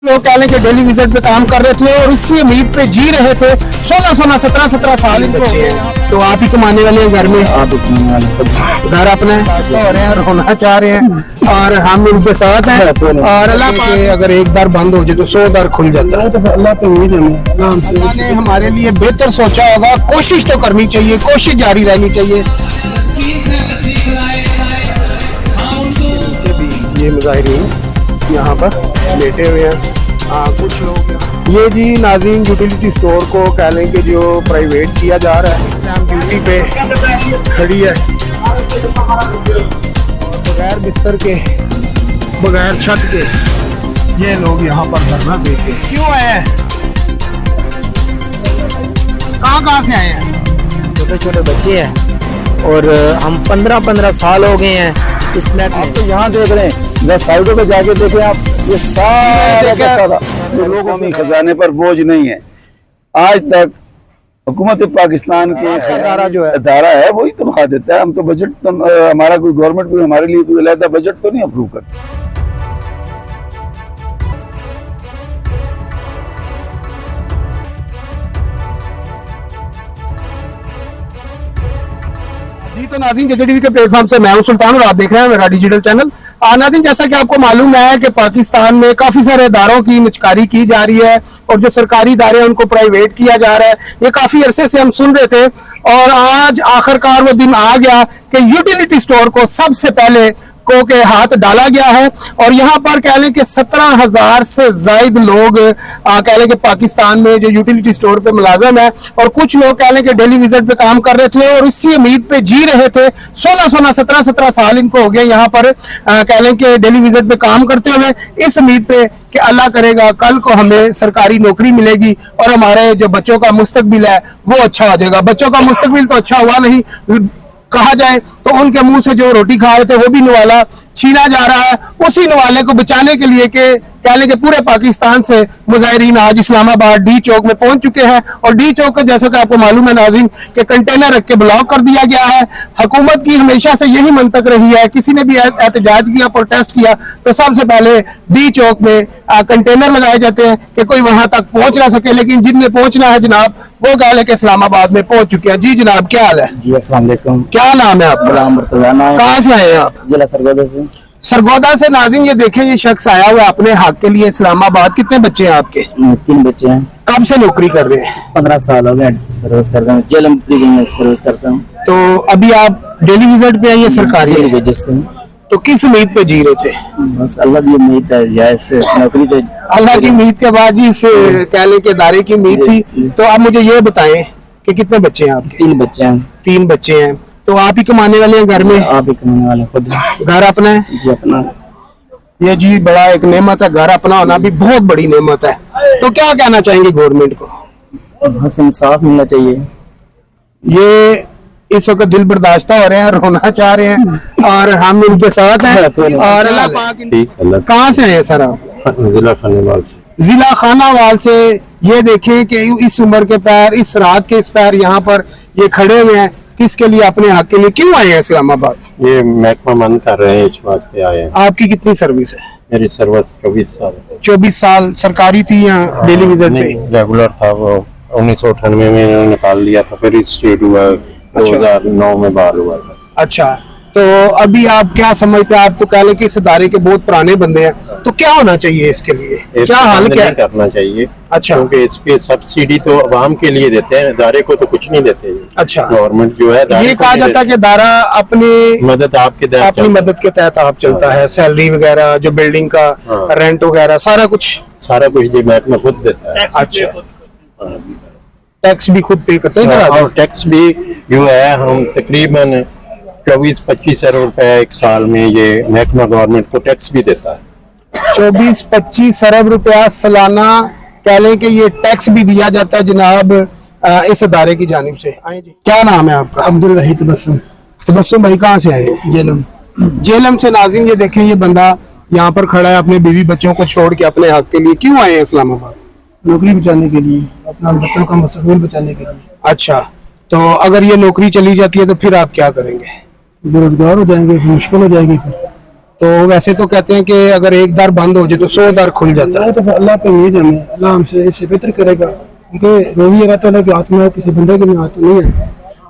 लोग कहने के डेली विजिट पे काम कर रहे थे और इसी उम्मीद पे जी रहे थे। 16-17 साल इनको बच्चे हैं, तो आप ही कमाने वाले हैं घर में, आप ही कमाने वाले, घर अपना हो रहे हैं और होना चाह रहे हैं और हम उनके साथ हैं। और अल्लाह पाक अगर एक दर बंद हो जाए तो 100 दर खुल जाता है। तो अल्लाह पे उम्मीद है, अल्लाह ने हमारे लिए बेहतर सोचा होगा। कोशिश तो करनी चाहिए, कोशिश जारी रहनी चाहिए। ये मुजाहिरीन यहाँ पर लेटे हुए हैं। कुछ लोग ये जी नाज़रीन यूटिलिटी स्टोर को कह लें कि जो प्राइवेट किया जा रहा है, ड्यूटी पे खड़ी है बगैर बिस्तर के, बगैर छत के। ये लोग यहाँ पर धरना देते क्यों आए हैं? कहाँ से आए हैं? छोटे छोटे बच्चे हैं और हम 15-15 साल हो गए हैं इसमें। आप तो यहाँ देख रहे हैं, साइडों पे जाके देखें आप, ये सारा लोगों में खजाने पर बोझ नहीं है। आज तक हुकूमत पाकिस्तान के अदारा जो है, अदारा है वही तनख्वाह देता है। हम तो बजट तो हमारा कोई गवर्नमेंट कोई हमारे लिए कोई अलग बजट तो नहीं अप्रूव करता। जी तो नाज़रीन जेजेडीवी के प्लेटफॉर्म से मैं हूं सुल्तान और आप देख रहे हैं मेरा डिजिटल चैनल। नाज़रीन जैसा कि आपको मालूम है कि पाकिस्तान में काफी सारे इदारों की निचकारी की जा रही है और जो सरकारी इदारे हैं उनको प्राइवेट किया जा रहा है। ये काफी अरसे से हम सुन रहे थे और आज आखिरकार वो दिन आ गया कि यूटिलिटी स्टोर को सबसे पहले को के हाथ डाला गया है। और यहाँ पर कह लें कि 17,000 से जायद लोग कह लें कि पाकिस्तान में जो यूटिलिटी स्टोर पे मुलाजम है और कुछ लोग कह लें कि डेली विजिट पे काम कर रहे थे और इसी उम्मीद पे जी रहे थे। 16-17 साल इनको हो गए यहाँ पर कह लें कि डेली विजिट पे काम करते हुए, इस उम्मीद पे कि अल्लाह करेगा कल को हमें सरकारी नौकरी मिलेगी और हमारे जो बच्चों का मुस्तकबिल है वो अच्छा हो जाएगा। बच्चों का मुस्तकबिल तो अच्छा हुआ नहीं कहा जाए तो उनके मुंह से जो रोटी खा रहे थे वो भी निवाला छीना जा रहा है। उसी निवाले को बचाने के लिए के कह लें कि पूरे पाकिस्तान से मुजाहिरीन आज इस्लामाबाद डी चौक में पहुंच चुके हैं और डी चौक का जैसा कि आपको मालूम है नाज़रीन कि कंटेनर रख के ब्लॉक कर दिया गया है। हुकूमत की हमेशा से यही मंतक रही है, किसी ने भी एहतजाज किया, प्रोटेस्ट किया तो सबसे पहले डी चौक में कंटेनर लगाए जाते हैं कि कोई वहां तक पहुंच ना सके। लेकिन जिनने पहुंचना है जनाब वो कह लें कि इस्लामाबाद में पहुंच चुके हैं। जी जनाब क्या हाल है? जी अस्सलाम वालेकुम। क्या नाम है आपका? कहाँ से आए हैं आप? जिला सरगोदा से। सरगोदा से। नाज़रीन ये देखें ये शख्स आया हुआ अपने हक के लिए इस्लामाबाद। कितने बच्चे हैं आपके? 3 बच्चे हैं। कब से नौकरी कर रहे हैं? 15 साल हो गए सर्विस करता हूँ, जेल प्रिजन में सर्विस करता हूँ। तो अभी आप डेली विजिट पे हैं या सरकारी है? तो किस उम्मीद पे जी रहे थे? बस अल्लाह की उम्मीद है, नौकरी थे अल्लाह की उम्मीद के बाद जी इस कह लें कि इदारे की उम्मीद थी। तो आप मुझे ये बताएं कि कितने बच्चे हैं आपके? 3 बच्चे हैं। 3 बच्चे हैं, तो आप ही कमाने वाले हैं घर में? आप ही कमाने वाले, खुद घर अपना है? जी अपना। ये जी बड़ा एक नेमत है, घर अपना होना भी बहुत बड़ी नेमत है। तो क्या कहना चाहेंगे गवर्नमेंट को? बस इंसाफ मिलना चाहिए। ये इस वक्त दिल बर्दाश्त हो रहे हैं, रोना चाह रहे हैं और हम इनके साथ हैं। और अल्लाह पाक कहाँ से हैं सर आप? जिला खानावाल से। जिला खानावाल से। ये देखें कि इस उम्र के पैर, इस रात के इस पैर यहाँ पर ये खड़े हुए हैं किसके लिए? अपने हक के लिए। क्यों आए हैं इस्लामाबाद? ये महकमा बंद कर रहे हैं इस वास्ते आए हैं। आपकी कितनी सर्विस है? मेरी सर्विस 24 साल। 24 साल सरकारी थी या डेली विजिट पे? रेगुलर था। वो 1998 में इन्होंने निकाल लिया था, फिर स्टेट हुआ 2009 में बाहर हुआ था। अच्छा, तो अभी आप क्या समझते हैं? आप तो कह लें कि इस इदारे के बहुत पुराने बंदे हैं, तो क्या होना चाहिए इसके लिए? क्या हाल क्या करना चाहिए? अच्छा, क्योंकि इस पे सब्सिडी तो अवाम के लिए देते हैं, इदारे को तो कुछ नहीं देते। अच्छा, गवर्नमेंट जो है ये कहा जाता है कि इदारा अपनी मदद अपनी मदद के तहत आप चलता है। सैलरी वगैरह, जो बिल्डिंग का रेंट वगैरह सारा कुछ ये महकमा खुद देता है। अच्छा, टैक्स भी खुद पे करते हैं? टैक्स भी जो है हम तकरीबन 24-25 अरब रुपए एक साल में ये महकमा गवर्नमेंट को टैक्स भी देता है। 24-25 अरब रुपया सालाना कह लें कि ये टैक्स भी दिया जाता है जनाब इस इदारे की जानिब से। क्या नाम है आपका? अब्दुल रहीम तबस्सुम। तबस्सुम भाई कहाँ से आए हैं? जेलम। जेलम से। नाज़रीन ये देखें ये बंदा यहाँ पर खड़ा है अपने बीवी बच्चों को छोड़ के अपने हक के लिए। क्यों आए हैं इस्लामाबाद? नौकरी बचाने के लिए, अपना बच्चों का मुस्तकबिल बचाने के लिए। अच्छा, तो अगर ये नौकरी चली जाती है तो फिर आप क्या करेंगे? बेरोजगार हो जाएंगे, मुश्किल हो जाएगी फिर। तो वैसे तो कहते हैं कि अगर एक दर बंद हो जाए तो 100 दर खुल जाता है। तो अल्लाह पे उम्मीद है, हमें अल्लाह हमसे इससे बेहतर करेगा, क्योंकि रोजी अल्लाह ताला के हाथ में है, किसी बंदे के भी हाथ में नहीं है।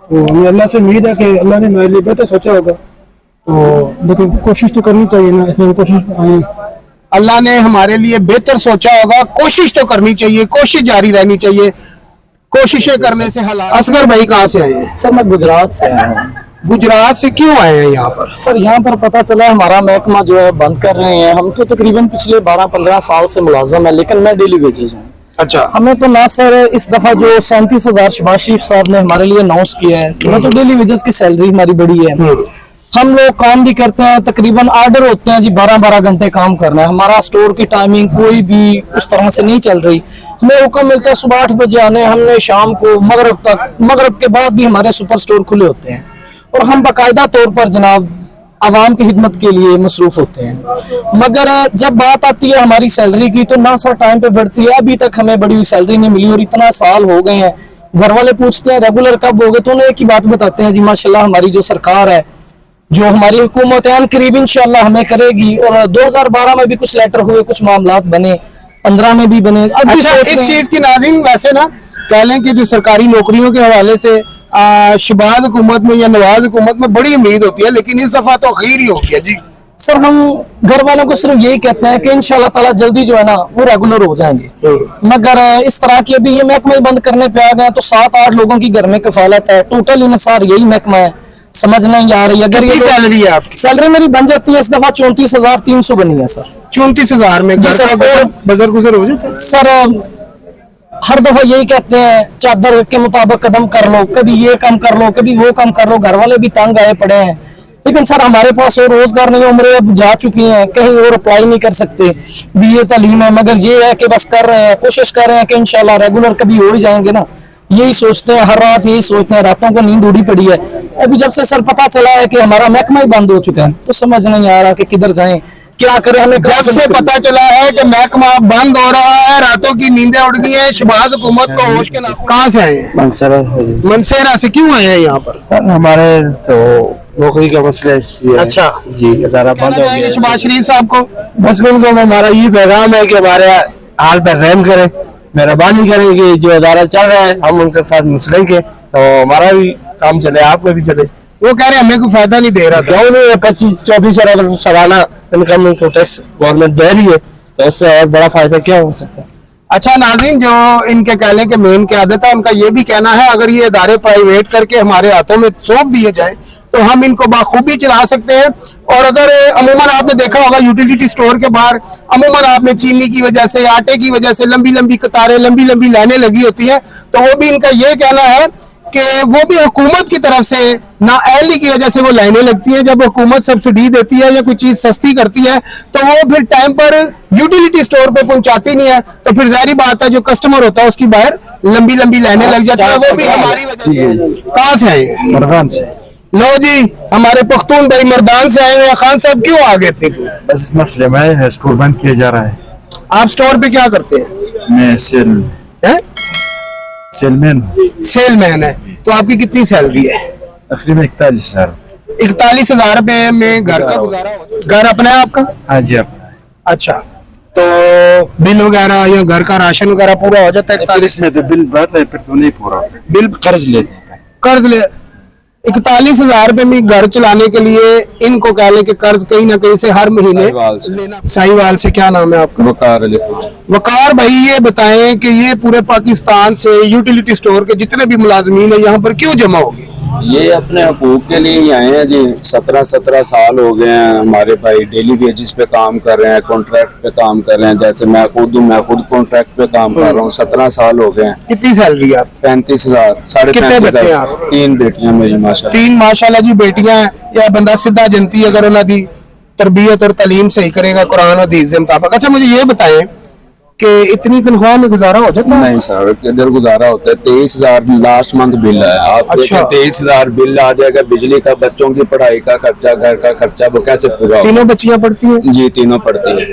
तो हमें अल्लाह से उम्मीद है कि अल्लाह ने मेरे लिए बेहतर सोचा होगा, तो लेकिन कोशिश तो करनी चाहिए ना, इसमें कोशिश आए। अल्लाह ने हमारे लिए बेहतर सोचा होगा, कोशिश तो करनी चाहिए, कोशिश जारी रहनी चाहिए, कोशिशें करने से हालात। असगर भाई कहाँ से आए हैं? सर मैं गुजरात से आया हूँ। गुजरात से क्यों आए हैं यहाँ पर? सर यहाँ पर पता चला हमारा महकमा जो है बंद कर रहे हैं। हम तो तकरीबन पिछले 12-15 साल से मुलाजम है, लेकिन मैं डेली वेजेस हूँ। अच्छा, हमें तो ना सर इस दफा जो 37,000 शहबाज शरीफ साहब ने हमारे लिए अनाउंस किया है, मैं तो डेली वेजेस की सैलरी हमारी बड़ी है। हम लोग काम भी करते हैं, तकरीबन आर्डर होते हैं जी 12-12 घंटे काम करना है। हमारा स्टोर की टाइमिंग कोई भी उस तरह से नहीं चल रही। हमें हुक्म मिलता है सुबह 8 बजे आने, हमने शाम को मगरब तक, मगरब के बाद भी हमारे सुपर स्टोर खुले होते हैं और हम बाकायदा तौर पर जनाब आवाम की खिदमत के लिए मसरूफ होते हैं। मगर जब बात आती है हमारी सैलरी की, तो ना सर टाइम पे बढ़ती है। अभी तक हमें बड़ी हुई सैलरी नहीं मिली और इतना साल हो गए हैं। घर वाले पूछते हैं रेगुलर कब हो गए, तो उन्हें एक ही बात बताते हैं जी माशाल्लाह हमारी जो सरकार है, जो हमारी हुकूमत है, करीब इंशाल्लाह हमें करेगी। और 2012 में भी कुछ लेटर हुए, कुछ मामलात बने, 15 में भी बने। अब भी अच्छा, सोच इस रहे हैं- चीज की नाज़रीन वैसे ना कह लें कि जो सरकारी नौकरियों के हवाले से शहबाज हुकूमत में या नवाज हुकूमत में बड़ी उम्मीद होती है, लेकिन इस दफा तो खीर ही हो गया जी। सर हम घर वालों को सिर्फ यही कहते हैं कि इंशाल्लाह ताला जल्दी जो है ना वो रेगुलर हो जाएंगे। मगर इस तरह की अभी ये महकमा ही बंद करने पे आ गए, तो 7-8 लोगों की घर में कफालत है। टोटल इनसार यही महकमा है, समझ नहीं आ रही। अगर ये कितनी सैलरी है आपकी? सैलरी मेरी बन जाती है इस दफा 34,300 बनी है सर। 34,000 में जी घर सर, का और- बजर गुजर हो जाता है? सर हर दफा यही कहते हैं चादर के मुताबिक कदम कर लो, कभी ये काम कर लो, कभी वो काम कर लो। घर वाले भी तंग आए पड़े हैं, लेकिन सर हमारे पास और रोजगार नहीं, उम्रें अब जा चुकी हैं, कहीं और अप्लाई नहीं कर सकते। बीए तालीम है, मगर ये है कि बस कर रहे हैं, कोशिश कर रहे हैं कि इंशाल्लाह रेगुलर कभी हो ही जाएंगे ना। यही सोचते हैं, हर रात यही सोचते हैं, रातों को नींद उड़ी पड़ी है। अभी जब से सर पता चला है कि हमारा महकमा ही बंद हो चुका है, तो समझ नहीं आ रहा कि किधर जाएं, क्या करें। हमें कहाँ जब से निकलें? पता चला है कि महकमा बंद हो रहा है, रातों की नींदें उड़ गई हैं, शहबाज हुकूमत को होश के नाखून। कहाँ से आए हैं? मनसेरा से क्यों आए हैं यहाँ पर? सर हमारे तो नौकरी का मसला है। अच्छा जी, अदारा कहना बंद हो चाहेंगे गया। शहबाज शरीफ साहब को? बस उनको हमारा ये पैगाम है कि हमारे हाल पर रहम करें, मेहरबानी करें कि जो अदारा चल रहा है हम उनके साथ मिलेंगे तो हमारा भी काम चले, आपका भी चले। वो कह रहे हैं हमें कोई फायदा नहीं दे रहा था। क्यों नहीं? 25-24 अरब सालाना इनकम को टैक्स गवर्नमेंट दे रही है, तो उससे और बड़ा फायदा क्या हो सकता है? अच्छा नाज़रीन, जो इनके कहने के मेन क़यादत है, उनका ये भी कहना है अगर ये इदारे प्राइवेट करके हमारे हाथों में सौंप दिए जाए तो हम इनको बाखूबी चला सकते हैं। और अगर अमूमन आपने देखा होगा यूटिलिटी स्टोर के बाहर अमूमन आपने चीनी की वजह से, आटे की वजह से लंबी लंबी कतारें, लंबी लंबी लाइनें लगी होती हैं, तो वो भी इनका ये कहना है कि वो भी हुकूमत की तरफ से नाअहली की वजह से वो लाइनें लगती हैं। जब हुकूमत सब्सिडी देती है या कोई चीज सस्ती करती है तो वो फिर टाइम पर यूटिलिटी स्टोर पे पहुंचाती नहीं है, तो फिर जाहिर बात है जो कस्टमर होता है उसकी बाहर लंबी लंबी लाइनें लग जाती है। वो भी हमारी वजह से। कहाँ से आए हैं? मरदान से। लो जी, हमारे पख्तून भाई मर्दान से आए हुए हैं। खान साहब क्यों आ गए थे? बस इस मसले में स्टोर बंद किया जा रहा है। आप स्टोर पे क्या करते हैं? मैं सेलमैन हूँ। सेलमैन है। तो आपकी कितनी सैलरी है? तकरीबन 41,000। 41,000 रुपए में घर का गुजारा होता है? घर अपना है आपका? हाँ जी, अपना है। अच्छा, तो बिल वगैरह या घर का राशन वगैरह पूरा हो जाता है? 41 में तो बिल बढ़ता है, फिर तो नहीं पूरा होता। बिल कर्ज लेते हैं। कर्ज ले 41,000 रुपए में घर चलाने के लिए इनको कह लें कि कर्ज कहीं ना कहीं से हर महीने लेना। साहिवाल से। क्या नाम है आपका? वकार अली खान। वकार भाई, ये बताएं कि ये पूरे पाकिस्तान से यूटिलिटी स्टोर के जितने भी मुलाजमीन है यहाँ पर क्यों जमा हो गए? ये अपने हकूक के लिए ही आए हैं जी। 17 साल हो गए हैं हमारे भाई डेली वेजेस पे काम कर रहे हैं, कॉन्ट्रैक्ट पे काम कर रहे हैं। जैसे मैं खुद हूँ, मैं खुद कॉन्ट्रैक्ट पे काम कर रहा हूँ। 17 साल हो गए हैं। कितनी सैलरी है आप? 35,000। कितने बच्चे हैं 35,000। आप? 3 बेटियां मेरी माशाल्लाह। 3 माशाल्लाह जी बेटियां हैं। यह बंदा सीधा जनती अगर उन्होंने तरबियत और तालीम सही करेगा कुरान और हदीस के मुताबिक। अच्छा मुझे ये बताएं कि इतनी तनख्वाह में गुजारा हो जाता है? नहीं सर, किधर गुजारा होता है। 23,000 लास्ट मंथ बिल है। आप अच्छा। 23,000 बिल आ जाएगा, बिजली का, बच्चों की पढ़ाई का खर्चा, घर का खर्चा, वो कैसे पूरा होगा? तीनों बच्चियां पढ़ती हैं? जी, तीनों पढ़ती है।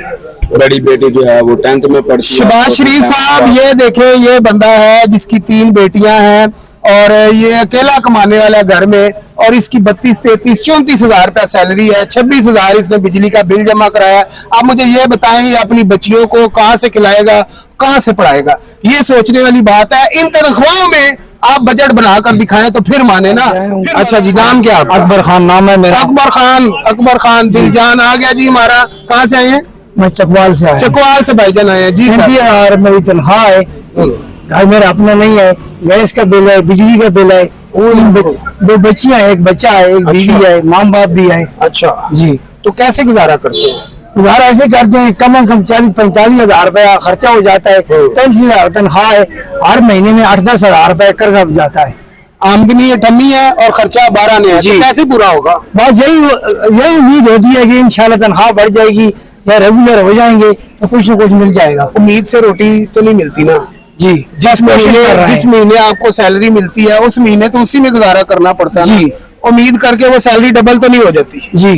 बड़ी बेटी जो है वो 10th में पढ़ती है। शहबाज शरीफ साहब, ये देखें, ये बंदा है जिसकी 3 बेटियां हैं और ये अकेला कमाने वाला है घर में, और इसकी 32, 33, 34 हजार रुपया सैलरी है, 26 हजार इसने बिजली का बिल जमा कराया। आप मुझे ये बताएं, ये अपनी बच्चियों को कहाँ से खिलाएगा, कहाँ से पढ़ाएगा? ये सोचने वाली बात है। इन तनख्वाहों में आप बजट बनाकर दिखाएं तो फिर माने ना। अच्छा जी, नाम क्या आपका? अकबर खान नाम है मेरा। अकबर खान दिलजान आ गया जी हमारा। कहाँ से आए हैं? मैं चकवाल से आया। चकवाल से भाईजान आए हैं जी सर। 30,000 मेरी तनख्वाह है। घर मेरा अपना नहीं है, गैस का बिल है, बिजली का बिल है, 2 बच्चियां हैं, एक बच्चा है, एक बीवी है, माँ बाप भी है। अच्छा जी। तो कैसे गुजारा करते हैं? घर ऐसे करते हैं, कम से कम 40-45 हजार रुपया खर्चा हो जाता है। 30,000 तनख्वाह है, हर महीने में 8-10 हजार रुपया कर्जा हो जाता है। आमदनी 98 है और खर्चा 12 ने है, तो कैसे पूरा होगा? बस यही उम्मीद होती है कि इंशाल्लाह तनख्वाह बढ़ जाएगी या रेगुलर हो जाएंगे तो कुछ न कुछ मिल जाएगा। उम्मीद से रोटी तो नहीं मिलती ना जी। जिस महीने आपको सैलरी मिलती है उस महीने तो उसी में गुजारा करना पड़ता है जी। उम्मीद करके वो सैलरी डबल तो नहीं हो जाती जी।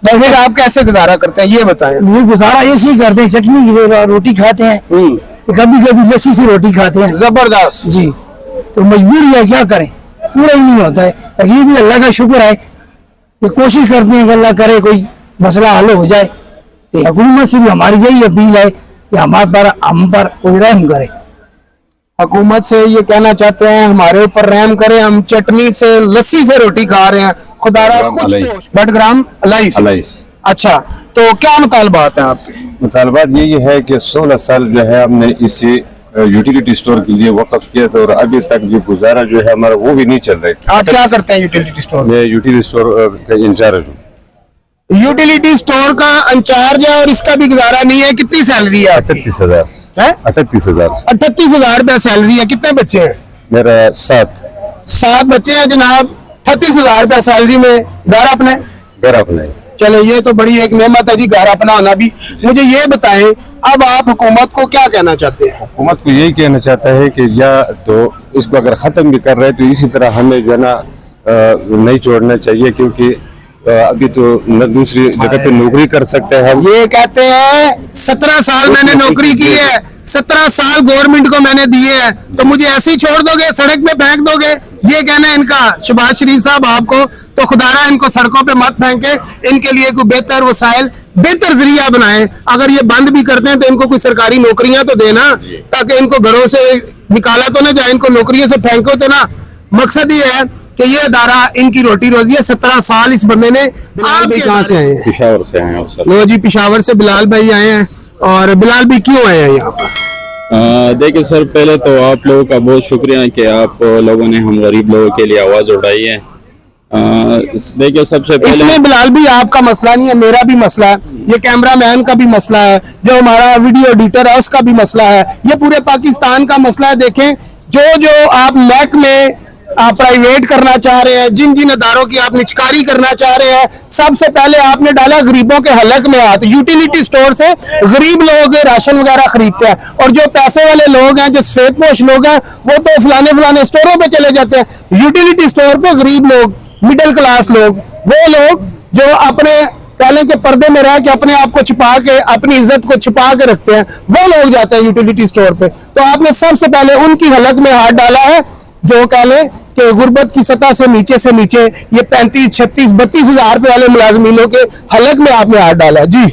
तो फिर आप कैसे गुजारा करते हैं ये बताएं? वो गुजारा ऐसे ही करते हैं, चटनी की जगह रोटी खाते हैं, तो कभी कभी लस्सी से रोटी खाते हैं। जबरदस्त जी। तो मजबूरी है, क्या करें, पूरा ही नहीं होता है। लेकिन ये भी अल्लाह का शुक्र है कि कोशिश करते हैं कि अल्लाह करे कोई मसला हल हो जाए। तो हुकूमत से भी हमारी यही अपील है कि हम पर कोई रहम करे। हुकूमत से ये कहना चाहते हैं हमारे ऊपर रहम करें, हम चटनी से लस्सी से रोटी खा रहे हैं, खुदारा कुछ तो। बडग्राम अलाइस। अच्छा, तो क्या मुतालबात है आपके? मुतालबात यही है कि 16 साल जो है हमने इसे यूटिलिटी स्टोर के लिए वक़्फ़ किया था और अभी तक जो गुजारा जो है हमारा वो भी नहीं चल रहा है। आप क्या करते हैं यूटिलिटी स्टोर? मैं यूटिलिटी स्टोर का इंचार्ज हूँ। यूटिलिटी स्टोर का इंचार्ज है और इसका भी गुजारा नहीं है। कितनी सैलरी है? 38,000। 38,000। 38,000 रुपया सैलरी है। कितने बच्चे हैं? मेरा 7 बच्चे हैं जनाब। 38,000 रुपया सैलरी में घर अपने? घर अपने। चले, ये तो बड़ी एक नेमत है जी, घर अपना होना भी। मुझे ये बताएं, अब आप हुकूमत को क्या कहना चाहते हैं? हुकूमत को यही कहना चाहता है कि या तो इसको अगर खत्म भी कर रहे हैं तो इसी तरह हमें जो है ना नहीं छोड़ना चाहिए, क्योंकि अभी तो न दूसरी जगह पे नौकरी कर सकते हैं हम। ये कहते हैं 17 साल मैंने नौकरी की है, 17 साल गवर्नमेंट को मैंने दिए हैं, तो मुझे ऐसे ही छोड़ दोगे, सड़क पे फेंक दोगे? ये कहना है इनका। शहबाज शरीफ साहब आपको, तो खुदारा इनको सड़कों पे मत फेंके, इनके लिए कोई बेहतर वसाइल, बेहतर जरिया बनाए। अगर ये बंद भी करते हैं तो इनको कोई सरकारी नौकरियां तो देना, ताकि इनको घरों से निकाला तो ना जाए, इनको नौकरियों से फेंको तो ना। मकसद ये है कि ये अदारा इनकी रोटी रोजी है। 17 साल इस बंदे ने। आप कहाँ से आए हैं? पेशावर से आए हैं सर। लो जी, पेशावर से बिलाल भाई आए हैं। और बिलाल भाई क्यों आए हैं यहाँ पर? देखिए सर, पहले तो आप लोगों का बहुत शुक्रिया कि आप लोगों ने हम गरीब लोगों के लिए आवाज उठाई है। देखिए, सबसे पहले इसमें बिलाल भी आपका मसला नहीं है, मेरा भी मसला है, ये कैमरामैन का भी मसला है, जो हमारा वीडियो एडिटर है उसका भी मसला है, ये पूरे पाकिस्तान का मसला है। देखें, जो आप मैक में आप प्राइवेट करना चाह रहे हैं, जिन जिन अदारों की आप निचकारी करना चाह रहे हैं, सबसे पहले आपने डाला गरीबों के हलक में हाथ। यूटिलिटी स्टोर से गरीब लोग राशन वगैरह खरीदते हैं, और जो पैसे वाले लोग हैं, जो सफेदपोश लोग हैं, वो तो फलाने स्टोरों पे चले जाते हैं। यूटिलिटी स्टोर पे गरीब लोग, मिडिल क्लास लोग, वो लोग जो अपने पहले के पर्दे में रह के अपने आप को छिपा के, अपनी इज्जत को छिपा के रखते हैं, वो लोग जाते हैं यूटिलिटी स्टोर पे। तो आपने सबसे पहले उनकी हलक में हाथ डाला है, जो कह लें कि गुर्बत की सतह से नीचे ये 35, 36, 32 हजार रुपए वाले मुलाजमीनों के हलक में आपने हाथ डाला जी।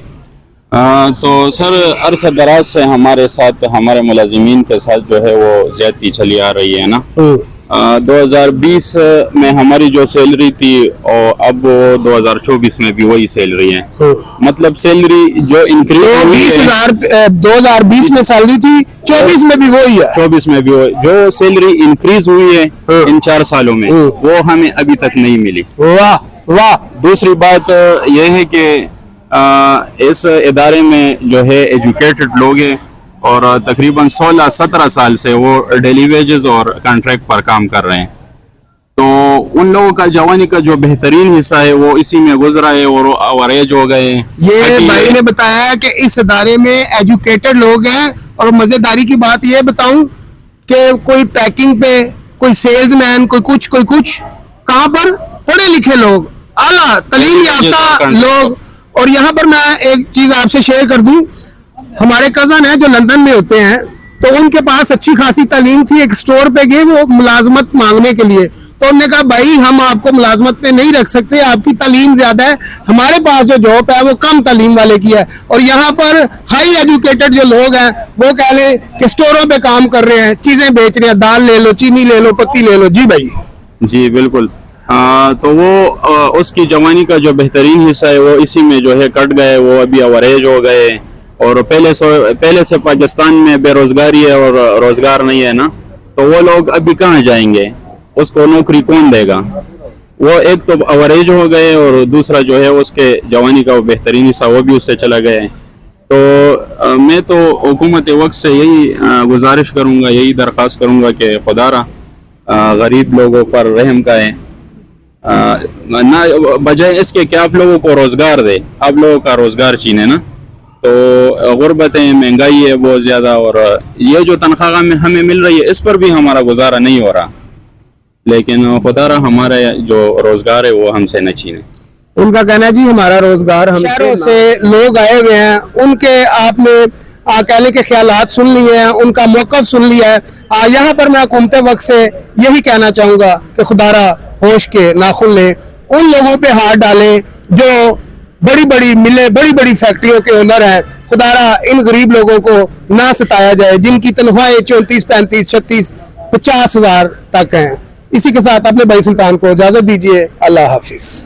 तो सर, अरसा दराज से हमारे साथ, हमारे मुलाजिमीन के साथ जो है वो ज्यादती चली आ रही है ना। 2020 में हमारी जो सैलरी थी और अब 2024 में भी वही सैलरी है। मतलब सैलरी जो इंक्रीज हुई है, 2020 में सैलरी थी, 24 में भी वही है। 24 में भी वही, जो सैलरी इंक्रीज हुई है इन 4 सालों में, वो हमें अभी तक नहीं मिली। वाह वाह। दूसरी बात यह है कि इस इदारे में जो है एजुकेटेड लोग हैं और तकरीबन 16-17 साल से वो डेली वेजेस और कॉन्ट्रैक्ट पर काम कर रहे हैं। तो उन लोगों का जवानी का जो बेहतरीन हिस्सा है वो इसी में गुजरा है और एज हो गए। ये भाई ने बताया कि इस इदारे में एजुकेटेड लोग हैं, और मजेदारी की बात ये बताऊं कि कोई पैकिंग पे, कोई सेल्समैन, कोई कुछ, कहां पर पढ़े लिखे लोग, आला तालीम याफ्ता लोग। और यहाँ पर मैं एक चीज आपसे शेयर कर दूं, हमारे कजन है जो लंदन में होते हैं, तो उनके पास अच्छी खासी तालीम थी, एक स्टोर पे गए वो मुलाजमत मांगने के लिए, तो उन्होंने कहा भाई हम आपको मुलाजमत पे नहीं रख सकते, आपकी तालीम ज्यादा है, हमारे पास जो जॉब है वो कम तालीम वाले की है। और यहाँ पर हाई एजुकेटेड जो लोग हैं वो कह लें कि स्टोरों पे काम कर रहे हैं, चीजें बेच रहे हैं, दाल ले लो, चीनी ले लो, पत्ती ले लो। जी भाई। जी बिल्कुल। तो वो उसकी जवानी का जो बेहतरीन हिस्सा है वो इसी में जो है कट गए, वो अभी अवरेज हो गए। और पहले से पाकिस्तान में बेरोजगारी है और रोजगार नहीं है ना, तो वो लोग अभी कहाँ जाएंगे, उसको नौकरी कौन देगा। वो एक तो अवरेज हो गए और दूसरा जो है उसके जवानी का वो बेहतरीन हिस्सा वो भी उससे चला गया है। तो मैं तो हुकूमत वक्त से यही गुजारिश करूँगा, यही दरख्वास्त करूँगा कि खुदारा गरीब लोगों पर रहम का है, ना बजाय इसके कि आप लोगों को रोजगार दे, आप लोगों का रोजगार छीने ना। तो गुर्बत है, महंगाई है बहुत ज्यादा, और ये जो तनख्वाह हमें मिल रही है इस पर भी हमारा गुजारा नहीं हो रहा, लेकिन खुदारा हमारा जो रोजगार है वो हमसे न छीने। उनका कहना है जी हमारा रोजगार हमसे। शहरों से लोग आए हुए हैं, उनके आपने कहने के ख्यालात सुन लिए हैं, उनका मौक़िफ़ सुन लिया है। यहाँ पर मैं हुकूमत वक्त से यही कहना चाहूँगा कि खुदारा होश के नाखुन लें, उन लोगों पे हाथ डालें जो बड़ी बड़ी मिलें, बड़ी बड़ी फैक्ट्रियों के ओनर हैं। खुदारा इन गरीब लोगों को ना सताया जाए जिनकी तनख्वाहें 34, 35, 36, 50 हज़ार तक हैं। इसी के साथ अपने भाई सुल्तान को इजाज़त दीजिए। अल्लाह हाफिज़।